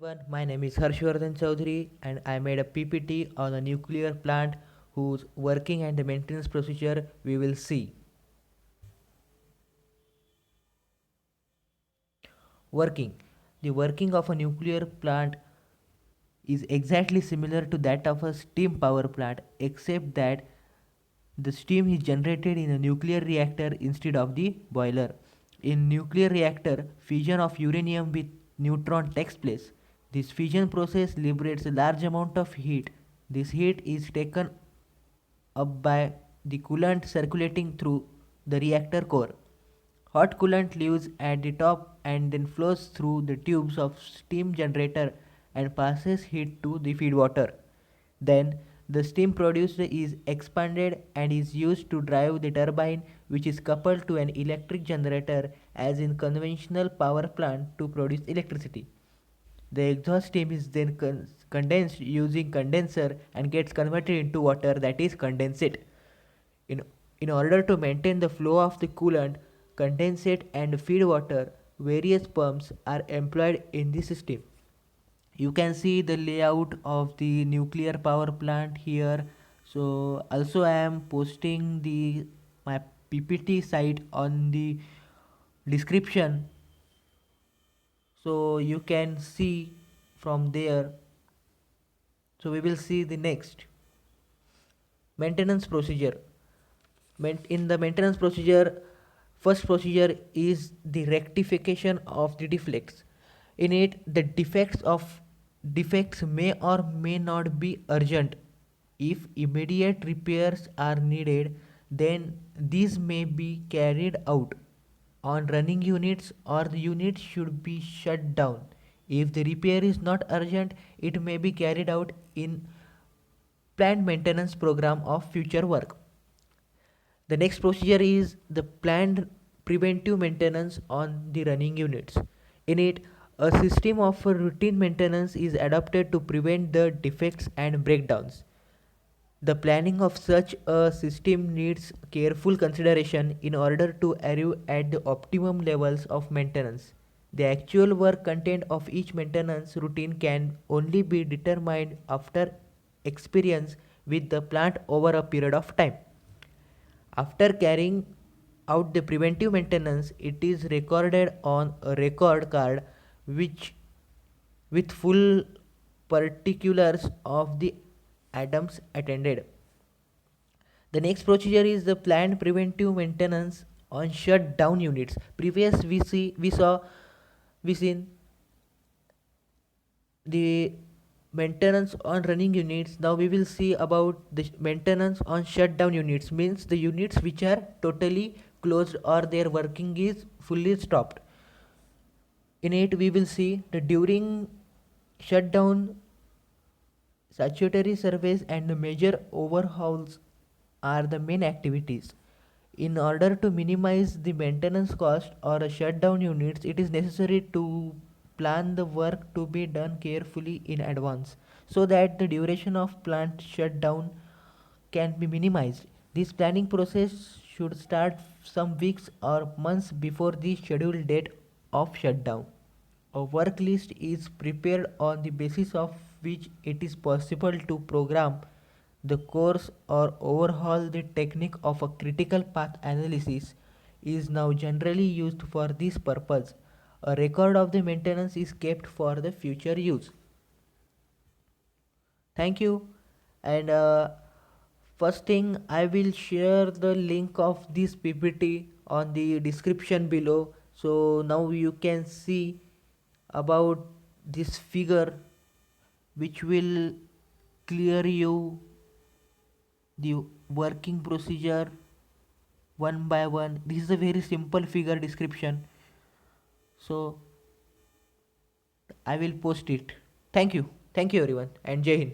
Everyone, my name is Harshvardhan Chaudhary and I made a PPT on a nuclear plant whose working and the maintenance procedure we will see. Working. The working of a nuclear plant is exactly similar to that of a steam power plant except that the steam is generated in a nuclear reactor instead of the boiler. In nuclear reactor, fission of uranium with neutron takes place. This fission process liberates a large amount of heat. This heat is taken up by the coolant circulating through the reactor core. Hot coolant leaves at the top and then flows through the tubes of steam generator and passes heat to the feed water. Then the steam produced is expanded and is used to drive the turbine, which is coupled to an electric generator as in conventional power plant to produce electricity. The exhaust steam is then condensed using condenser and gets converted into water, that is condensate. In, in order to maintain the flow of the coolant, condensate and feed water, various pumps are employed in the system. You can see the layout of the nuclear power plant here. So also I am posting the my PPT site on the description, so you can see from there. So we will see the next maintenance procedure. In the maintenance procedure, first procedure is the rectification of the defects. In it, the defects may or may not be urgent. If immediate repairs are needed, then these may be carried out on running units or the unit should be shut down. If the repair is not urgent, it may be carried out in planned maintenance program of future work. The next procedure is the planned preventive maintenance on the running units. In it, a system of routine maintenance is adopted to prevent the defects and breakdowns. The planning of such a system needs careful consideration in order to arrive at the optimum levels of maintenance. The actual work content of each maintenance routine can only be determined after experience with the plant over a period of time. After carrying out the preventive maintenance, it is recorded on a record card which with full particulars of the items attended. The next procedure is the planned preventive maintenance on shutdown units. Previous we seen the maintenance on running units. Now we will see about the maintenance on shutdown units, means the units which are totally closed or their working is fully stopped. In it we will see the during shutdown statutory surveys and the major overhauls are the main activities. In order to minimize the maintenance cost or a shutdown units, it is necessary to plan the work to be done carefully in advance so that the duration of plant shutdown can be minimized. This planning process should start some weeks or months before the scheduled date of shutdown. A work list is prepared on the basis of which it is possible to program the course or overhaul. The technique of a critical path analysis is now generally used for this purpose. A record of the maintenance is kept for the future use. Thank you. And first thing, I will share the link of this PPT on the description below. So now you can see about this figure which will clear you the working procedure one by one. This is a very simple figure description, so I will post it. Thank you everyone, and Jai Hind.